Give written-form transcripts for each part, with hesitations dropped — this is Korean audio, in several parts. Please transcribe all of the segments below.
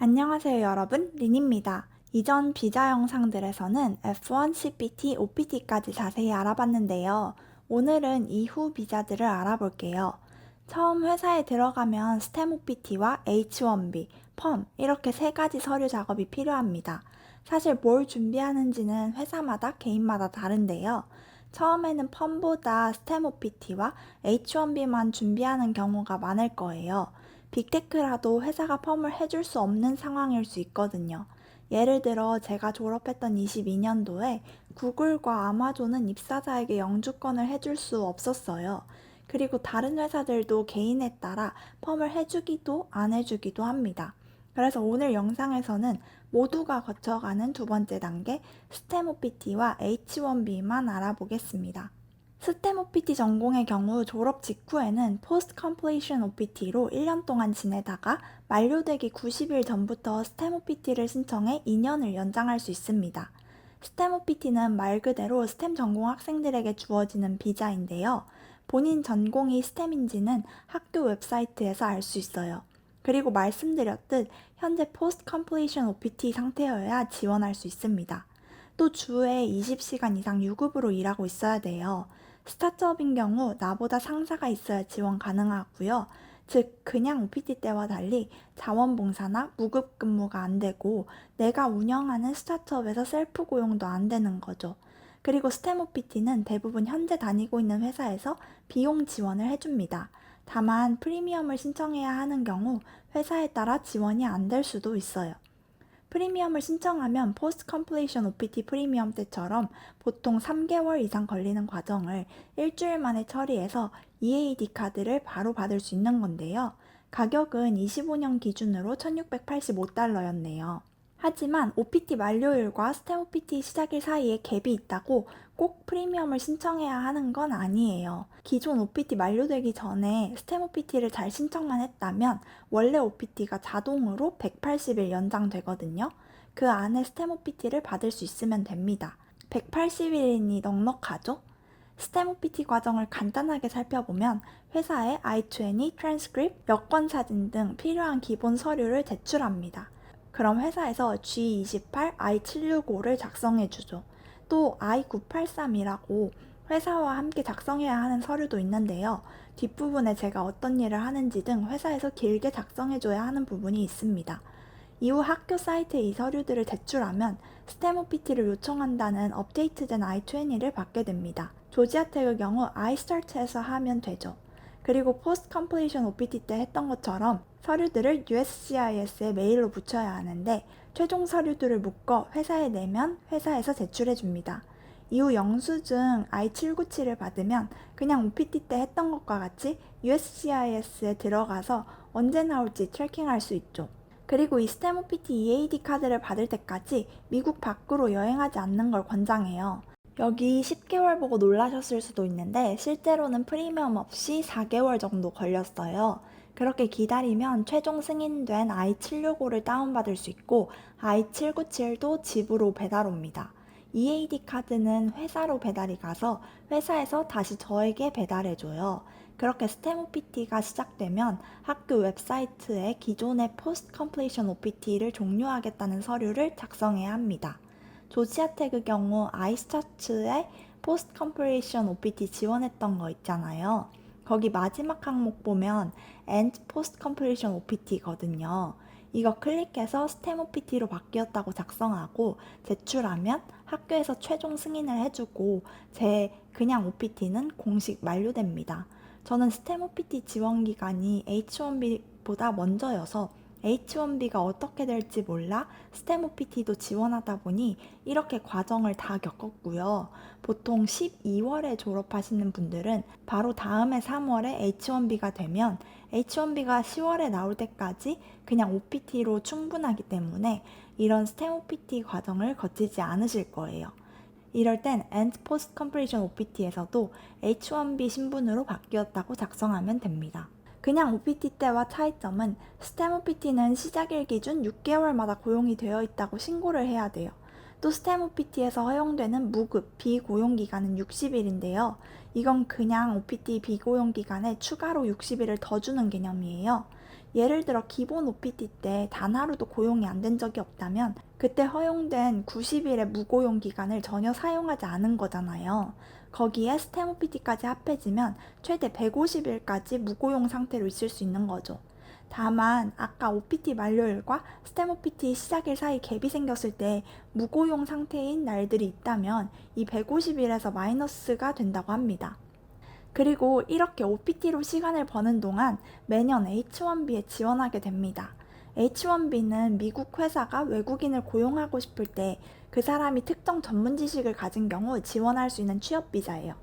안녕하세요 여러분, 린입니다. 이전 비자 영상들에서는 F1 CPT, OPT까지 자세히 알아봤는데요. 오늘은 이후 비자들을 알아볼게요. 처음 회사에 들어가면 스템 OPT와 H1B, 펌 이렇게 세 가지 서류 작업이 필요합니다. 사실 뭘 준비하는지는 회사마다 개인마다 다른데요. 처음에는 펌보다 스템 OPT와 H1B만 준비하는 경우가 많을 거예요. 빅테크라도 회사가 펌을 해줄 수 없는 상황일 수 있거든요. 예를 들어 제가 졸업했던 22년도에 구글과 아마존은 입사자에게 영주권을 해줄 수 없었어요. 그리고 다른 회사들도 개인에 따라 펌을 해주기도 안 해주기도 합니다. 그래서 오늘 영상에서는 모두가 거쳐가는 두 번째 단계 스템 OPT와 H1B만 알아보겠습니다. 스템 OPT 전공의 경우 졸업 직후에는 포스트 컴플리션 OPT로 1년 동안 지내다가 만료되기 90일 전부터 스템 OPT를 신청해 2년을 연장할 수 있습니다. 스템 OPT는 말 그대로 스템 전공 학생들에게 주어지는 비자인데요. 본인 전공이 스템인지는 학교 웹사이트에서 알 수 있어요. 그리고 말씀드렸듯 현재 포스트 컴플리션 OPT 상태여야 지원할 수 있습니다. 또 주에 20시간 이상 유급으로 일하고 있어야 돼요. 스타트업인 경우 나보다 상사가 있어야 지원 가능하고요. 즉 그냥 OPT 때와 달리 자원봉사나 무급 근무가 안 되고 내가 운영하는 스타트업에서 셀프 고용도 안 되는 거죠. 그리고 스템 OPT는 대부분 현재 다니고 있는 회사에서 비용 지원을 해줍니다. 다만 프리미엄을 신청해야 하는 경우 회사에 따라 지원이 안 될 수도 있어요. 프리미엄을 신청하면 포스트 컴플리션 OPT 프리미엄 때처럼 보통 3개월 이상 걸리는 과정을 일주일 만에 처리해서 EAD 카드를 바로 받을 수 있는 건데요. 가격은 25년 기준으로 1685달러였네요. 하지만 OPT 만료일과 스템 OPT 시작일 사이에 갭이 있다고 꼭 프리미엄을 신청해야 하는 건 아니에요. 기존 OPT 만료되기 전에 스템 OPT를 잘 신청만 했다면 원래 OPT가 자동으로 180일 연장되거든요. 그 안에 스템 OPT를 받을 수 있으면 됩니다. 180일이니 넉넉하죠? 스템 OPT 과정을 간단하게 살펴보면 회사에 I-20, 트랜스크립트, 여권 사진 등 필요한 기본 서류를 제출합니다. 그럼 회사에서 G28, I765를 작성해주죠. 또 I983이라고 회사와 함께 작성해야 하는 서류도 있는데요. 뒷부분에 제가 어떤 일을 하는지 등 회사에서 길게 작성해줘야 하는 부분이 있습니다. 이후 학교 사이트에 이 서류들을 제출하면 스템 OPT를 요청한다는 업데이트된 I-20를 받게 됩니다. 조지아텍의 경우 iStart에서 하면 되죠. 그리고 포스트 컴플리션 OPT 때 했던 것처럼 서류들을 USCIS에 메일로 붙여야 하는데 최종 서류들을 묶어 회사에 내면 회사에서 제출해 줍니다. 이후 영수증 I-797을 받으면 그냥 OPT 때 했던 것과 같이 USCIS에 들어가서 언제 나올지 트래킹할 수 있죠. 그리고 이 스템 OPT EAD 카드를 받을 때까지 미국 밖으로 여행하지 않는 걸 권장해요. 여기 10개월 보고 놀라셨을 수도 있는데 실제로는 프리미엄 없이 4개월 정도 걸렸어요. 그렇게 기다리면 최종 승인된 i765를 다운받을 수 있고 i797도 집으로 배달 옵니다. EAD 카드는 회사로 배달이 가서 회사에서 다시 저에게 배달해줘요. 그렇게 스템 OPT가 시작되면 학교 웹사이트에 기존의 포스트 컴플리션 OPT를 종료하겠다는 서류를 작성해야 합니다. 조지아텍의 경우 아이스타츠에 포스트 컴플리션 OPT 지원했던 거 있잖아요. 거기 마지막 항목 보면 End Post Completion OPT거든요. 이거 클릭해서 스템 OPT로 바뀌었다고 작성하고 제출하면 학교에서 최종 승인을 해주고 제 그냥 OPT는 공식 만료됩니다. 저는 스템 OPT 지원 기간이 H1B보다 먼저여서 H1B가 어떻게 될지 몰라 스템 OPT도 지원하다 보니 이렇게 과정을 다 겪었고요. 보통 12월에 졸업하시는 분들은 바로 다음해 3월에 H1B가 되면 H1B가 10월에 나올 때까지 그냥 OPT로 충분하기 때문에 이런 스템 OPT 과정을 거치지 않으실 거예요. 이럴 땐 End Post Completion OPT에서도 H1B 신분으로 바뀌었다고 작성하면 됩니다. 그냥 OPT 때와 차이점은 스템 OPT는 시작일 기준 6개월마다 고용이 되어 있다고 신고를 해야 돼요. 또 스템 OPT에서 허용되는 무급 비고용 기간은 60일인데요. 이건 그냥 OPT 비고용 기간에 추가로 60일을 더 주는 개념이에요. 예를 들어 기본 OPT 때 단 하루도 고용이 안 된 적이 없다면 그때 허용된 90일의 무고용 기간을 전혀 사용하지 않은 거잖아요. 거기에 스템 OPT까지 합해지면 최대 150일까지 무고용 상태로 있을 수 있는 거죠. 다만 아까 OPT 만료일과 스템 OPT 시작일 사이 갭이 생겼을 때 무고용 상태인 날들이 있다면 이 150일에서 마이너스가 된다고 합니다. 그리고 이렇게 OPT로 시간을 버는 동안 매년 H1B에 지원하게 됩니다. H1B는 미국 회사가 외국인을 고용하고 싶을 때 그 사람이 특정 전문 지식을 가진 경우 지원할 수 있는 취업 비자예요.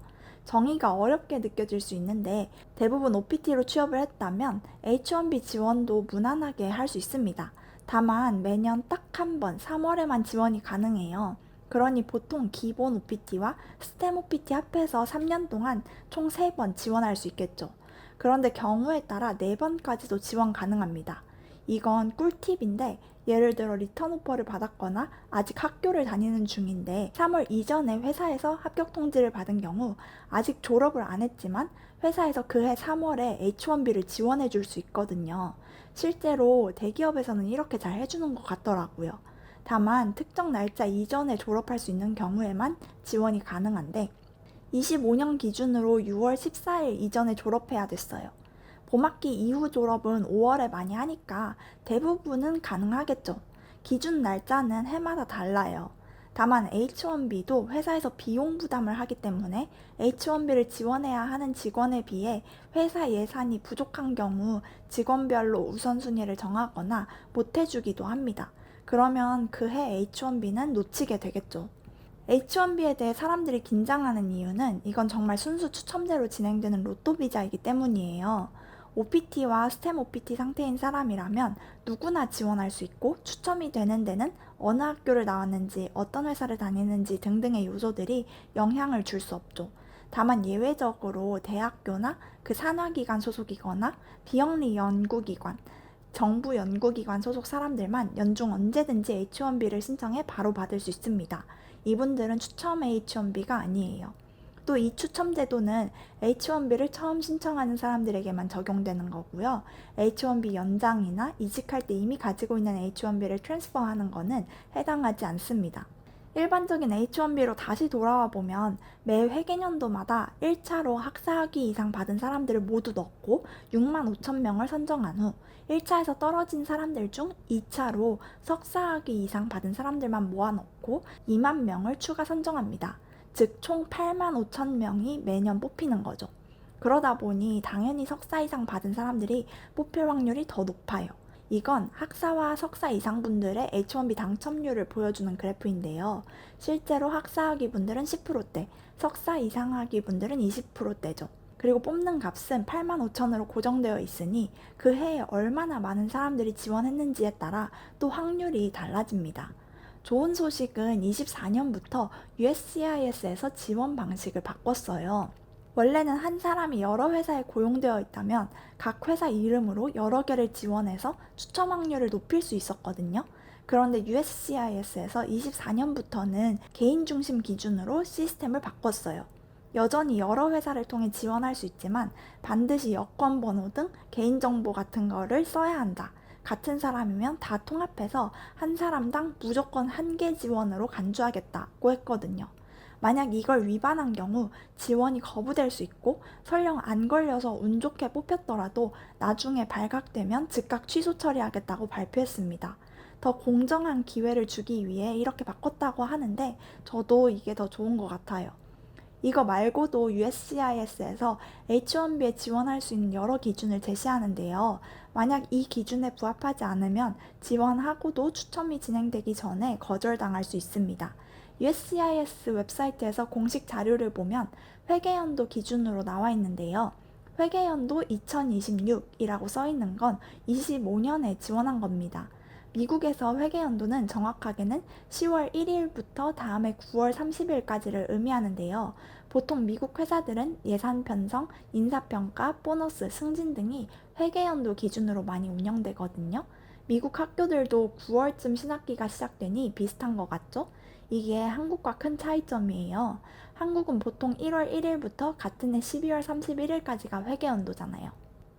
정의가 어렵게 느껴질 수 있는데 대부분 OPT로 취업을 했다면 H1B 지원도 무난하게 할 수 있습니다. 다만 매년 딱 한 번 3월에만 지원이 가능해요. 그러니 보통 기본 OPT와 스템 OPT 합해서 3년 동안 총 3번 지원할 수 있겠죠. 그런데 경우에 따라 4번까지도 지원 가능합니다. 이건 꿀팁인데 예를 들어 리턴 오퍼를 받았거나 아직 학교를 다니는 중인데 3월 이전에 회사에서 합격 통지를 받은 경우 아직 졸업을 안 했지만 회사에서 그해 3월에 H1B를 지원해 줄 수 있거든요. 실제로 대기업에서는 이렇게 잘 해주는 것 같더라고요. 다만 특정 날짜 이전에 졸업할 수 있는 경우에만 지원이 가능한데 25년 기준으로 6월 14일 이전에 졸업해야 됐어요. 봄학기 이후 졸업은 5월에 많이 하니까 대부분은 가능하겠죠. 기준 날짜는 해마다 달라요. 다만 H1B도 회사에서 비용 부담을 하기 때문에 H1B를 지원해야 하는 직원에 비해 회사 예산이 부족한 경우 직원별로 우선순위를 정하거나 못해주기도 합니다. 그러면 그해 H1B는 놓치게 되겠죠. H1B에 대해 사람들이 긴장하는 이유는 이건 정말 순수 추첨제로 진행되는 로또 비자이기 때문이에요. OPT와 스템 OPT 상태인 사람이라면 누구나 지원할 수 있고 추첨이 되는 데는 어느 학교를 나왔는지 어떤 회사를 다니는지 등등의 요소들이 영향을 줄 수 없죠. 다만 예외적으로 대학교나 그 산하기관 소속이거나 비영리 연구기관, 정부 연구기관 소속 사람들만 연중 언제든지 H1B를 신청해 바로 받을 수 있습니다. 이분들은 추첨 H1B가 아니에요. 또 이 추첨 제도는 H1B를 처음 신청하는 사람들에게만 적용되는 거고요. H1B 연장이나 이직할 때 이미 가지고 있는 H1B를 트랜스퍼하는 것은 해당하지 않습니다. 일반적인 H1B로 다시 돌아와 보면 매 회계년도마다 1차로 학사학위 이상 받은 사람들을 모두 넣고 6만 5천 명을 선정한 후 1차에서 떨어진 사람들 중 2차로 석사학위 이상 받은 사람들만 모아 넣고 2만 명을 추가 선정합니다. 즉 총 8만 5천 명이 매년 뽑히는 거죠. 그러다 보니 당연히 석사 이상 받은 사람들이 뽑힐 확률이 더 높아요. 이건 학사와 석사 이상 분들의 H1B 당첨률을 보여주는 그래프인데요. 실제로 학사학위 분들은 10%대, 석사 이상학위 분들은 20%대죠. 그리고 뽑는 값은 8만 5천으로 고정되어 있으니 그 해에 얼마나 많은 사람들이 지원했는지에 따라 또 확률이 달라집니다. 좋은 소식은 24년부터 USCIS에서 지원 방식을 바꿨어요. 원래는 한 사람이 여러 회사에 고용되어 있다면 각 회사 이름으로 여러 개를 지원해서 추첨 확률을 높일 수 있었거든요. 그런데 USCIS에서 24년부터는 개인 중심 기준으로 시스템을 바꿨어요. 여전히 여러 회사를 통해 지원할 수 있지만 반드시 여권 번호 등 개인정보 같은 거를 써야 한다. 같은 사람이면 다 통합해서 한 사람당 무조건 한 개 지원으로 간주하겠다고 했거든요. 만약 이걸 위반한 경우 지원이 거부될 수 있고 설령 안 걸려서 운 좋게 뽑혔더라도 나중에 발각되면 즉각 취소 처리하겠다고 발표했습니다. 더 공정한 기회를 주기 위해 이렇게 바꿨다고 하는데 저도 이게 더 좋은 것 같아요. 이거 말고도 USCIS에서 H1B에 지원할 수 있는 여러 기준을 제시하는데요. 만약 이 기준에 부합하지 않으면 지원하고도 추첨이 진행되기 전에 거절당할 수 있습니다. USCIS 웹사이트에서 공식 자료를 보면 회계연도 기준으로 나와 있는데요. 회계연도 2026이라고 써 있는 건 25년에 지원한 겁니다. 미국에서 회계연도는 정확하게는 10월 1일부터 다음해 9월 30일까지를 의미하는데요. 보통 미국 회사들은 예산 편성, 인사평가, 보너스, 승진 등이 회계연도 기준으로 많이 운영되거든요. 미국 학교들도 9월쯤 신학기가 시작되니 비슷한 것 같죠? 이게 한국과 큰 차이점이에요. 한국은 보통 1월 1일부터 같은 해 12월 31일까지가 회계연도잖아요.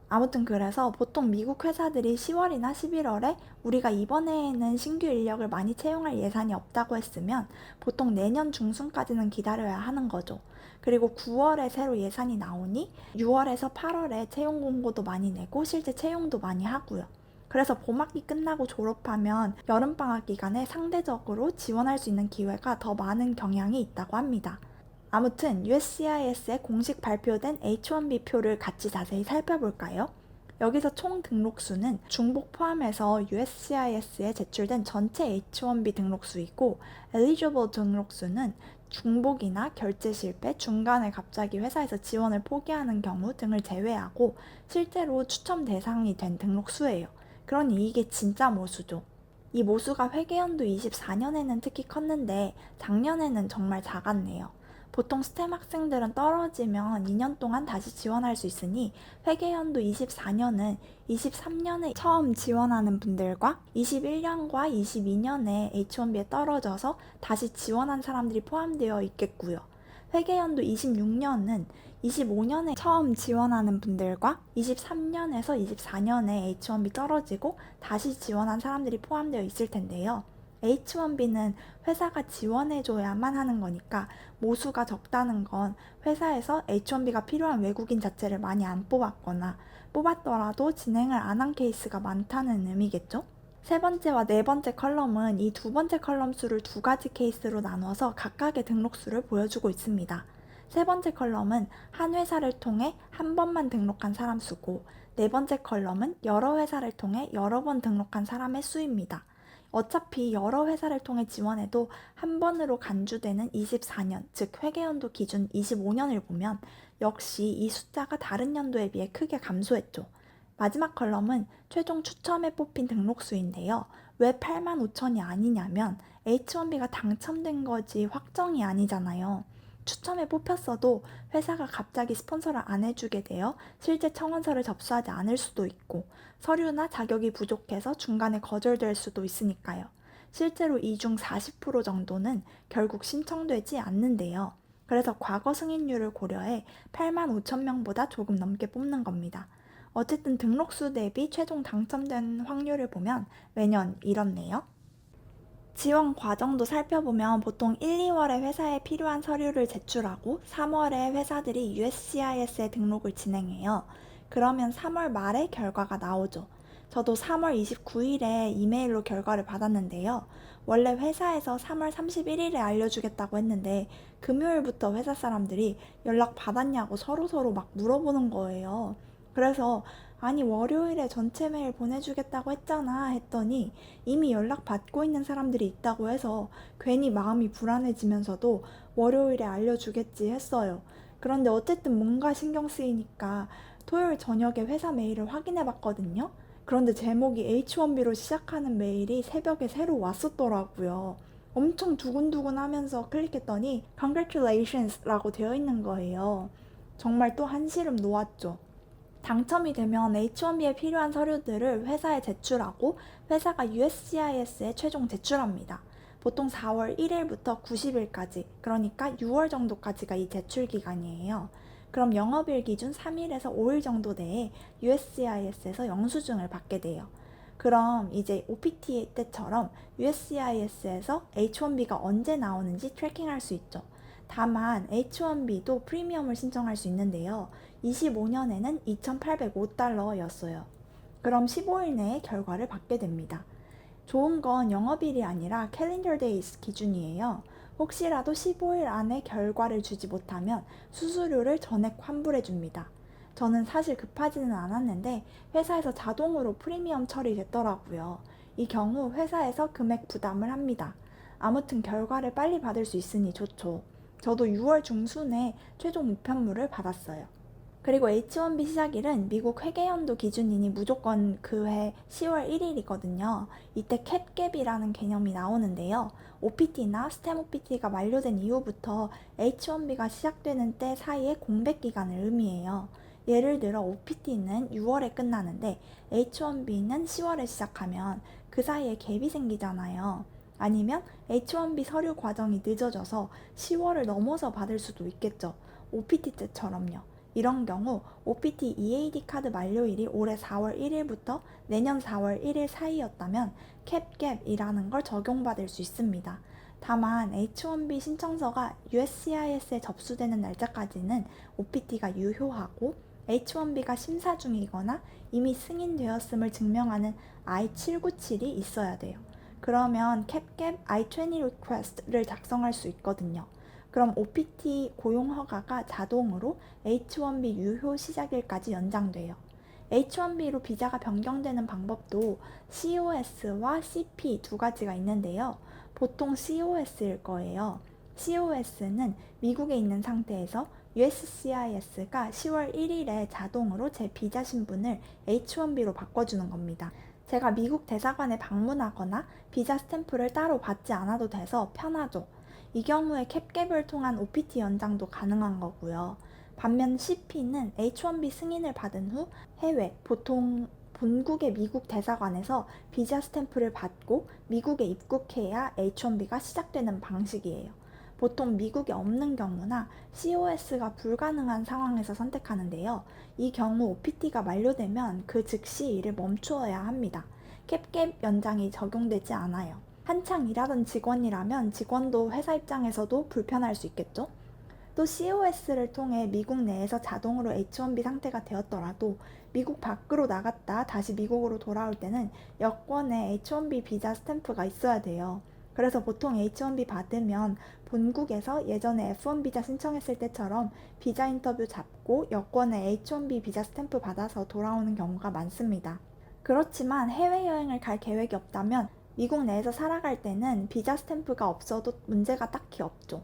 아무튼 그래서 보통 미국 회사들이 10월이나 11월에 우리가 이번 해에는 신규 인력을 많이 채용할 예산이 없다고 했으면 보통 내년 중순까지는 기다려야 하는 거죠. 그리고 9월에 새로 예산이 나오니 6월에서 8월에 채용 공고도 많이 내고 실제 채용도 많이 하고요. 그래서 봄학기 끝나고 졸업하면 여름방학 기간에 상대적으로 지원할 수 있는 기회가 더 많은 경향이 있다고 합니다. 아무튼 USCIS에 공식 발표된 H1B 표를 같이 자세히 살펴볼까요? 여기서 총 등록수는 중복 포함해서 USCIS에 제출된 전체 H1B 등록수이고 eligible 등록수는 중복이나 결제 실패, 중간에 갑자기 회사에서 지원을 포기하는 경우 등을 제외하고 실제로 추첨 대상이 된 등록수예요. 그러니 이게 진짜 모수죠. 이 모수가 회계연도 24년에는 특히 컸는데 작년에는 정말 작았네요. 보통 스템 학생들은 떨어지면 2년 동안 다시 지원할 수 있으니 회계연도 24년은 23년에 처음 지원하는 분들과 21년과 22년에 H1B에 떨어져서 다시 지원한 사람들이 포함되어 있겠고요. 회계연도 26년은 25년에 처음 지원하는 분들과 23년에서 24년에 H1B 떨어지고 다시 지원한 사람들이 포함되어 있을 텐데요. H1B는 회사가 지원해줘야만 하는 거니까 모수가 적다는 건 회사에서 H1B가 필요한 외국인 자체를 많이 안 뽑았거나 뽑았더라도 진행을 안 한 케이스가 많다는 의미겠죠? 세 번째와 네 번째 컬럼은 이 두 번째 컬럼 수를 두 가지 케이스로 나눠서 각각의 등록수를 보여주고 있습니다. 세 번째 컬럼은 한 회사를 통해 한 번만 등록한 사람 수고, 네 번째 컬럼은 여러 회사를 통해 여러 번 등록한 사람의 수입니다. 어차피 여러 회사를 통해 지원해도 한 번으로 간주되는 24년, 즉 회계연도 기준 25년을 보면 역시 이 숫자가 다른 연도에 비해 크게 감소했죠. 마지막 컬럼은 최종 추첨에 뽑힌 등록수인데요. 왜 8만 5천이 아니냐면 H1B가 당첨된 거지 확정이 아니잖아요. 추첨에 뽑혔어도 회사가 갑자기 스폰서를 안 해주게 되어 실제 청원서를 접수하지 않을 수도 있고 서류나 자격이 부족해서 중간에 거절될 수도 있으니까요. 실제로 이 중 40% 정도는 결국 신청되지 않는데요. 그래서 과거 승인율을 고려해 8만 5천 명보다 조금 넘게 뽑는 겁니다. 어쨌든 등록수 대비 최종 당첨된 확률을 보면 매년 이렇네요. 지원 과정도 살펴보면 보통 1, 2월에 회사에 필요한 서류를 제출하고 3월에 회사들이 USCIS에 등록을 진행해요. 그러면 3월 말에 결과가 나오죠. 저도 3월 29일에 이메일로 결과를 받았는데요. 원래 회사에서 3월 31일에 알려주겠다고 했는데 금요일부터 회사 사람들이 연락 받았냐고 서로서로 막 물어보는 거예요. 그래서 아니 월요일에 전체 메일 보내주겠다고 했잖아 했더니 이미 연락 받고 있는 사람들이 있다고 해서 괜히 마음이 불안해지면서도 월요일에 알려주겠지 했어요. 그런데 어쨌든 뭔가 신경 쓰이니까 토요일 저녁에 회사 메일을 확인해 봤거든요. 그런데 제목이 H1B로 시작하는 메일이 새벽에 새로 왔었더라고요. 엄청 두근두근 하면서 클릭했더니 Congratulations 라고 되어 있는 거예요. 정말 또 한시름 놓았죠. 당첨이 되면 H1B에 필요한 서류들을 회사에 제출하고 회사가 USCIS에 최종 제출합니다. 보통 4월 1일부터 90일까지, 그러니까 6월 정도까지가 이 제출 기간이에요. 그럼 영업일 기준 3일에서 5일 정도 내에 USCIS에서 영수증을 받게 돼요. 그럼 이제 OPT 때처럼 USCIS에서 H1B가 언제 나오는지 트래킹할 수 있죠. 다만 H1B도 프리미엄을 신청할 수 있는데요. 25년에는 2,805달러였어요. 그럼 15일 내에 결과를 받게 됩니다. 좋은 건 영업일이 아니라 캘린더 데이스 기준이에요. 혹시라도 15일 안에 결과를 주지 못하면 수수료를 전액 환불해 줍니다. 저는 사실 급하지는 않았는데 회사에서 자동으로 프리미엄 처리됐더라고요. 이 경우 회사에서 금액 부담을 합니다. 아무튼 결과를 빨리 받을 수 있으니 좋죠. 저도 6월 중순에 최종 우편물을 받았어요. 그리고 H1B 시작일은 미국 회계연도 기준이니 무조건 그 해 10월 1일이거든요. 이때 캡갭이라는 개념이 나오는데요. OPT나 스템 OPT가 만료된 이후부터 H1B가 시작되는 때 사이의 공백 기간을 의미해요. 예를 들어 OPT는 6월에 끝나는데 H1B는 10월에 시작하면 그 사이에 갭이 생기잖아요. 아니면 H1B 서류 과정이 늦어져서 10월을 넘어서 받을 수도 있겠죠. OPT 때처럼요. 이런 경우 OPT EAD 카드 만료일이 올해 4월 1일부터 내년 4월 1일 사이였다면 캡갭이라는 걸 적용받을 수 있습니다. 다만 H1B 신청서가 USCIS에 접수되는 날짜까지는 OPT가 유효하고 H1B가 심사 중이거나 이미 승인되었음을 증명하는 I-797이 있어야 돼요. 그러면 캡갭 I-20 request를 작성할 수 있거든요. 그럼 OPT 고용 허가가 자동으로 H1B 유효 시작일까지 연장돼요. H1B로 비자가 변경되는 방법도 COS와 CP 두 가지가 있는데요. 보통 COS일 거예요. COS는 미국에 있는 상태에서 USCIS가 10월 1일에 자동으로 제 비자 신분을 H1B로 바꿔주는 겁니다. 제가 미국 대사관에 방문하거나 비자 스탬프를 따로 받지 않아도 돼서 편하죠. 이 경우에 캡갭을 통한 OPT 연장도 가능한 거고요. 반면 CP는 H1B 승인을 받은 후 해외, 보통 본국의 미국 대사관에서 비자 스탬프를 받고 미국에 입국해야 H1B가 시작되는 방식이에요. 보통 미국에 없는 경우나 COS가 불가능한 상황에서 선택하는데요. 이 경우 OPT가 만료되면 그 즉시 일을 멈추어야 합니다. 캡갭 연장이 적용되지 않아요. 한창 일하던 직원이라면 직원도 회사 입장에서도 불편할 수 있겠죠? 또 COS를 통해 미국 내에서 자동으로 H1B 상태가 되었더라도 미국 밖으로 나갔다 다시 미국으로 돌아올 때는 여권에 H1B 비자 스탬프가 있어야 돼요. 그래서 보통 H1B 받으면 본국에서 예전에 F1 비자 신청했을 때처럼 비자 인터뷰 잡고 여권에 H1B 비자 스탬프 받아서 돌아오는 경우가 많습니다. 그렇지만 해외여행을 갈 계획이 없다면 미국 내에서 살아갈 때는 비자 스탬프가 없어도 문제가 딱히 없죠.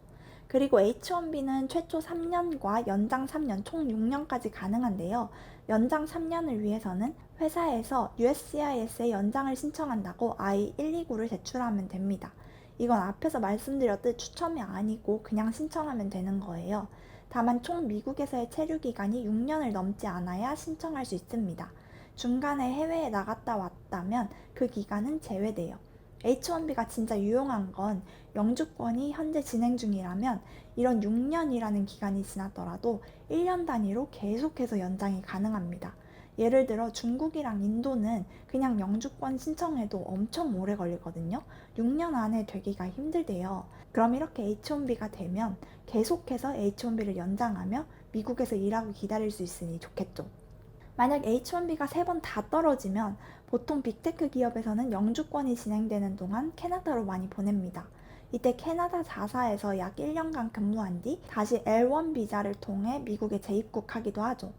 그리고 H1B는 최초 3년과 연장 3년, 총 6년까지 가능한데요. 연장 3년을 위해서는 회사에서 USCIS에 연장을 신청한다고 I-129를 제출하면 됩니다. 이건 앞에서 말씀드렸듯 추첨이 아니고 그냥 신청하면 되는 거예요. 다만 총 미국에서의 체류 기간이 6년을 넘지 않아야 신청할 수 있습니다. 중간에 해외에 나갔다 왔다면 그 기간은 제외돼요. H1B가 진짜 유용한 건 영주권이 현재 진행 중이라면 이런 6년이라는 기간이 지났더라도 1년 단위로 계속해서 연장이 가능합니다. 예를 들어 중국이랑 인도는 그냥 영주권 신청해도 엄청 오래 걸리거든요. 6년 안에 되기가 힘들대요. 그럼 이렇게 H1B가 되면 계속해서 H1B를 연장하며 미국에서 일하고 기다릴 수 있으니 좋겠죠. 만약 H1B가 3번 다 떨어지면 보통 빅테크 기업에서는 영주권이 진행되는 동안 캐나다로 많이 보냅니다. 이때 캐나다 자사에서 약 1년간 근무한 뒤 다시 L1 비자를 통해 미국에 재입국하기도 하죠.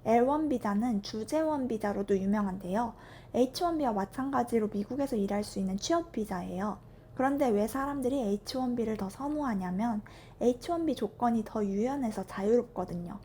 L1 비자는 주재원 비자로도 유명한데요. H1B와 마찬가지로 미국에서 일할 수 있는 취업 비자예요. 그런데 왜 사람들이 H1B를 더 선호하냐면 H1B 조건이 더 유연해서 자유롭거든요.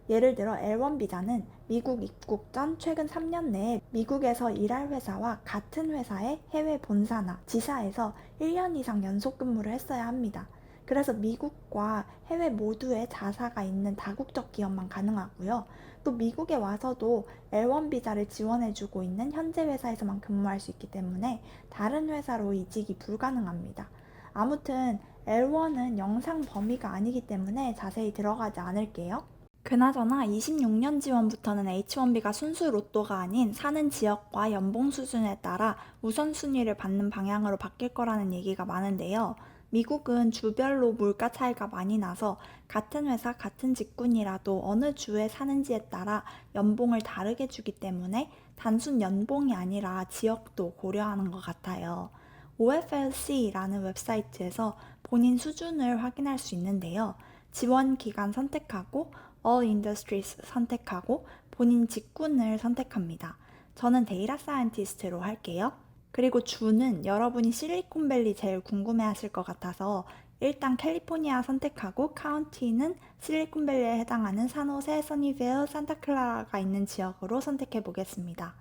예를 들어 L1 비자는 미국 입국 전 최근 3년 내에 미국에서 일할 회사와 같은 회사의 해외 본사나 지사에서 1년 이상 연속 근무를 했어야 합니다. 그래서 미국과 해외 모두에 자사가 있는 다국적 기업만 가능하고요. 또 미국에 와서도 L1 비자를 지원해주고 있는 현재 회사에서만 근무할 수 있기 때문에 다른 회사로 이직이 불가능합니다. 아무튼 L1은 영상 범위가 아니기 때문에 자세히 들어가지 않을게요. 그나저나 26년 지원부터는 H1B가 순수 로또가 아닌 사는 지역과 연봉 수준에 따라 우선순위를 받는 방향으로 바뀔 거라는 얘기가 많은데요. 미국은 주별로 물가 차이가 많이 나서 같은 회사, 같은 직군이라도 어느 주에 사는지에 따라 연봉을 다르게 주기 때문에 단순 연봉이 아니라 지역도 고려하는 것 같아요. OFLC라는 웹사이트에서 본인 수준을 확인할 수 있는데요. 지원 기간 선택하고 All Industries 선택하고 본인 직군을 선택합니다. 저는 데이터 사이언티스트로 할게요. 그리고 주는 여러분이 실리콘밸리 제일 궁금해 하실 것 같아서 일단 캘리포니아 선택하고 카운티는 실리콘밸리에 해당하는 산호세, 써니빌, 산타클라라가 있는 지역으로 선택해 보겠습니다.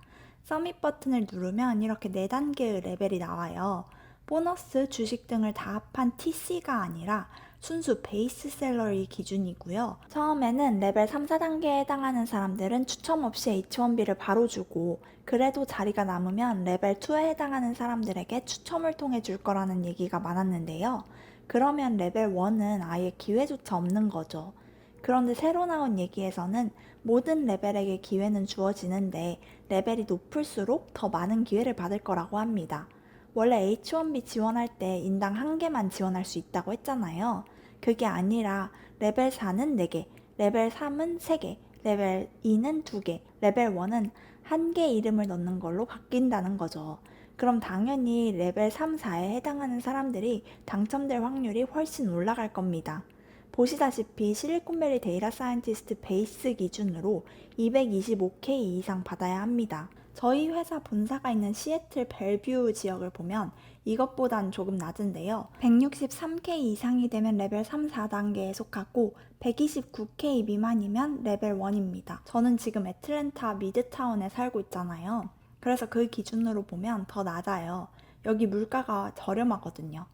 서밋 버튼을 누르면 이렇게 4단계의 레벨이 나와요. 보너스, 주식 등을 다 합한 TC가 아니라 순수 베이스 샐러리 기준이고요. 처음에는 레벨 3, 4단계에 해당하는 사람들은 추첨 없이 H1B를 바로 주고 그래도 자리가 남으면 레벨 2에 해당하는 사람들에게 추첨을 통해 줄 거라는 얘기가 많았는데요. 그러면 레벨 1은 아예 기회조차 없는 거죠. 그런데 새로 나온 얘기에서는 모든 레벨에게 기회는 주어지는데 레벨이 높을수록 더 많은 기회를 받을 거라고 합니다. 원래 H1B 지원할 때 인당 1개만 지원할 수 있다고 했잖아요. 그게 아니라 레벨 4는 4개, 레벨 3은 3개, 레벨 2는 2개, 레벨 1은 1개 이름을 넣는 걸로 바뀐다는 거죠. 그럼 당연히 레벨 3, 4에 해당하는 사람들이 당첨될 확률이 훨씬 올라갈 겁니다. 보시다시피 실리콘밸리 데이터 사이언티스트 베이스 기준으로 225K 이상 받아야 합니다. 저희 회사 본사가 있는 시애틀 벨뷰 지역을 보면 이것보단 조금 낮은데요. 163K 이상이 되면 레벨 3, 4단계에 속하고 129K 미만이면 레벨 1입니다. 저는 지금 애틀랜타 미드타운에 살고 있잖아요. 그래서 그 기준으로 보면 더 낮아요. 여기 물가가 저렴하거든요.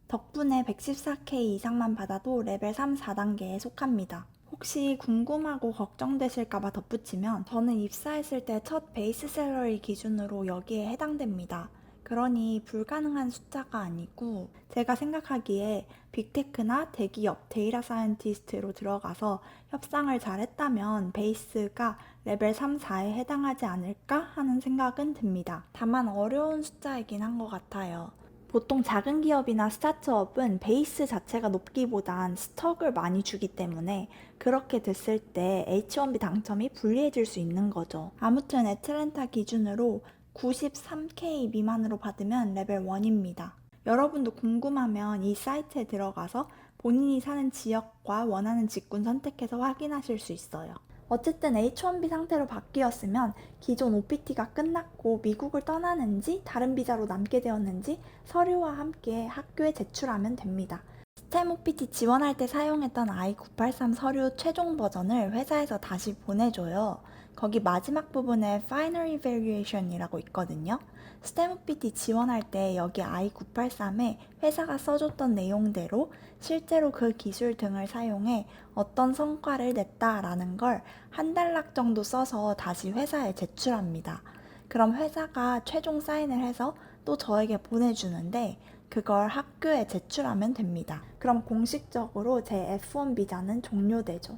덕분에 114K 이상만 받아도 레벨 3, 4단계에 속합니다. 혹시 궁금하고 걱정되실까봐 덧붙이면 저는 입사했을 때 첫 베이스 샐러리 기준으로 여기에 해당됩니다. 그러니 불가능한 숫자가 아니고 제가 생각하기에 빅테크나 대기업 데이터 사이언티스트로 들어가서 협상을 잘했다면 베이스가 레벨 3, 4에 해당하지 않을까 하는 생각은 듭니다. 다만 어려운 숫자이긴 한 것 같아요. 보통 작은 기업이나 스타트업은 베이스 자체가 높기보단 스톡을 많이 주기 때문에 그렇게 됐을 때 H1B 당첨이 불리해질 수 있는 거죠. 아무튼 애틀랜타 기준으로 93K 미만으로 받으면 레벨 1입니다. 여러분도 궁금하면 이 사이트에 들어가서 본인이 사는 지역과 원하는 직군 선택해서 확인하실 수 있어요. 어쨌든 H1B 상태로 바뀌었으면 기존 OPT가 끝났고 미국을 떠나는지 다른 비자로 남게 되었는지 서류와 함께 학교에 제출하면 됩니다. 스템 OPT 지원할 때 사용했던 I-983 서류 최종 버전을 회사에서 다시 보내줘요. 거기 마지막 부분에 Final Evaluation이라고 있거든요. 스템 OPT 지원할 때 여기 I-983에 회사가 써줬던 내용대로 실제로 그 기술 등을 사용해 어떤 성과를 냈다라는 걸 한 달락 정도 써서 다시 회사에 제출합니다. 그럼 회사가 최종 사인을 해서 또 저에게 보내주는데 그걸 학교에 제출하면 됩니다. 그럼 공식적으로 제 F1 비자는 종료되죠.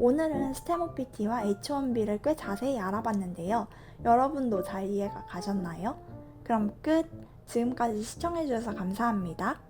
오늘은 스템 OPT와 H1B를 꽤 자세히 알아봤는데요. 여러분도 잘 이해가 가셨나요? 그럼 끝! 지금까지 시청해주셔서 감사합니다.